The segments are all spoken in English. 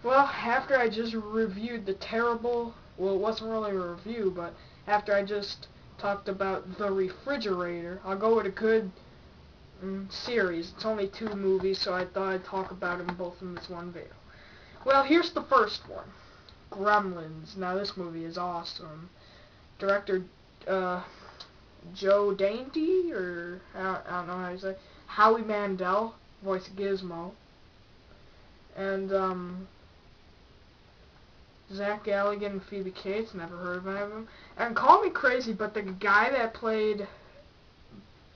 Well, after I just reviewed the terrible, well, it wasn't really a review, but after I just talked about The Refrigerator, I'll go with a good series. It's only 2 movies, so I thought I'd talk about them both in this one video. Well, here's the first one, Gremlins. Now, this movie is awesome. Director, Joe Dante, or I don't know how you say, Howie Mandel, voice Gizmo, and, Zach Galligan and Phoebe Cates, never heard of any of them. And call me crazy, but the guy that played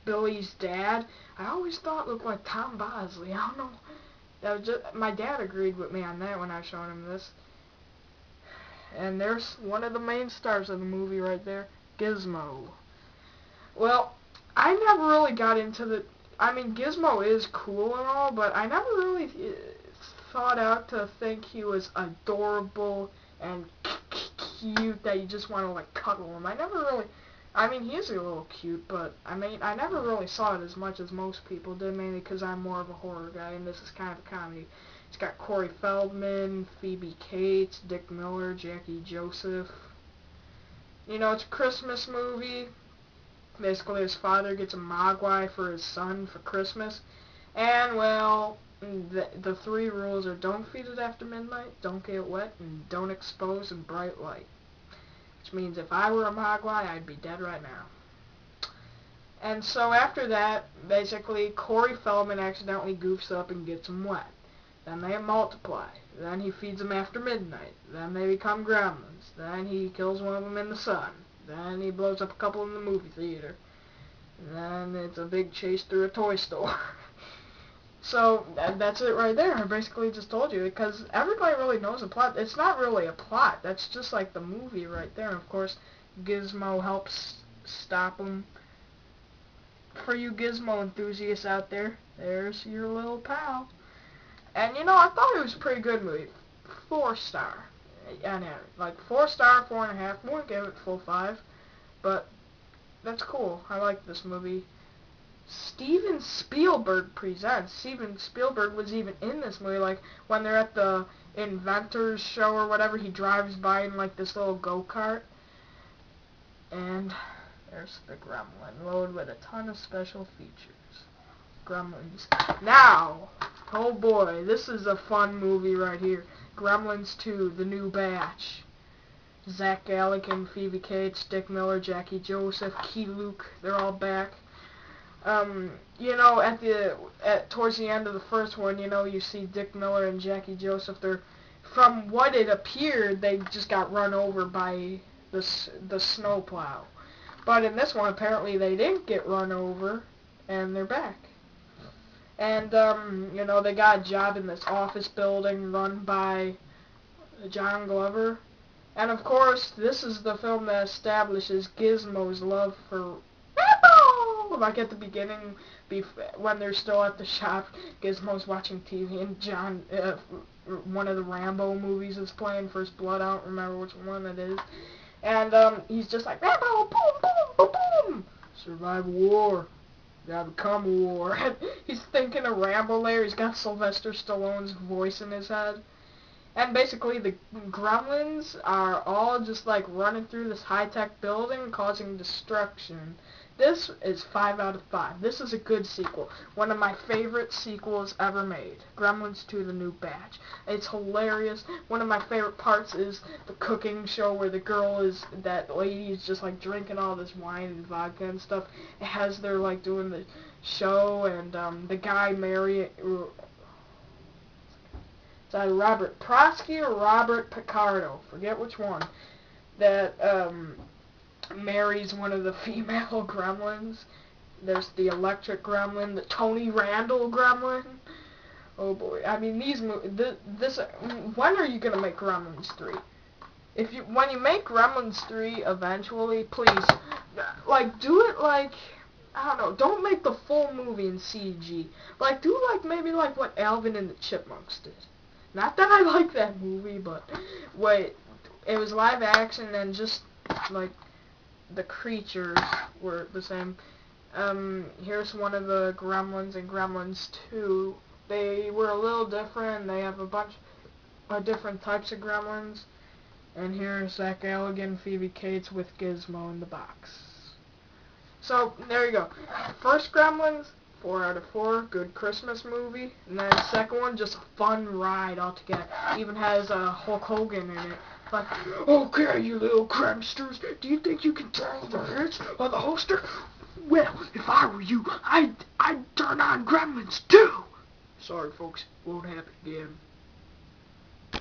Billy's dad, I always thought looked like Tom Bosley. I don't know. That was just, my dad agreed with me on that when I was showing him this. And there's one of the main stars of the movie right there, Gizmo. Well, I never really got into the... I mean, Gizmo is cool and all, but I never really thought out to think he was adorable and cute that you just want to, like, cuddle him. I never really... I mean, he's a little cute, but, I mean, I never really saw it as much as most people did, mainly because I'm more of a horror guy, and this is kind of a comedy. It's got Corey Feldman, Phoebe Cates, Dick Miller, Jackie Joseph. You know, it's a Christmas movie. Basically, his father gets a Mogwai for his son for Christmas. And, well, the 3 rules are don't feed it after midnight, don't get wet, and don't expose in bright light. Which means if I were a Mogwai, I'd be dead right now. And so after that, basically, Corey Feldman accidentally goofs up and gets him wet. Then they multiply. Then he feeds them after midnight. Then they become gremlins. Then he kills one of them in the sun. Then he blows up a couple in the movie theater. And then it's a big chase through a toy store. So that's it right there. I basically just told you, because everybody really knows the plot. It's not really a plot. That's just like the movie right there. And of course, Gizmo helps stop him. For you Gizmo enthusiasts out there, there's your little pal. And you know, I thought it was a pretty good movie. 4-star. And like 4-star, 4.5. Wouldn't give it full 5, but that's cool. I like this movie. Steven Spielberg presents. Steven Spielberg was even in this movie. Like when they're at the Inventors show or whatever, he drives by in like this little go-kart. And there's the Gremlin, loaded with a ton of special features. Gremlins. Now, oh boy, this is a fun movie right here. Gremlins 2, The New Batch. Zach Galligan, Phoebe Cates, Dick Miller, Jackie Joseph, Key Luke, they're all back. You know, towards the end of the first one, you know, you see Dick Miller and Jackie Joseph. They're, from what it appeared, they just got run over by the snowplow. But in this one, apparently they didn't get run over, and they're back. And, you know, they got a job in this office building run by John Glover. And, of course, this is the film that establishes Gizmo's love for Rambo! Like at the beginning, when they're still at the shop, Gizmo's watching TV, and John, one of the Rambo movies is playing, First Blood, I don't remember which one it is. And, he's just like, Rambo, boom, boom, boom, boom! Survive war. Gotta become a war. And he's thinking of Rambo there. He's got Sylvester Stallone's voice in his head. And basically the Gremlins are all just like running through this high-tech building causing destruction. This is 5 out of 5. This is a good sequel. One of my favorite sequels ever made. Gremlins 2, The New Batch. It's hilarious. One of my favorite parts is the cooking show where the girl is, that lady is just like drinking all this wine and vodka and stuff. It has they're like doing the show, and the guy is either Robert Prosky or Robert Picardo. Forget which one. That, marries one of the female gremlins. There's the electric gremlin, the Tony Randall gremlin. Oh boy, I mean when are you gonna make Gremlins 3? When you make Gremlins 3 eventually, please, like, do it like, I don't know, don't make the full movie in CG. Like, do like, maybe like what Alvin and the Chipmunks did. Not that I like that movie, but, wait, it was live action and just, like, the creatures were the same. Here's one of the Gremlins in Gremlins 2. They were a little different. They have a bunch different types of Gremlins. And here's Zach Galligan, Phoebe Cates with Gizmo in the box. So, there you go. First Gremlins, 4 out of 4, good Christmas movie. And then second one, just a fun ride altogether. Even has Hulk Hogan in it. Like, okay, you little cramsters, do you think you can turn the hits on the holster? Well, if I were you, I'd turn on Gremlins too. Sorry, folks, won't happen again.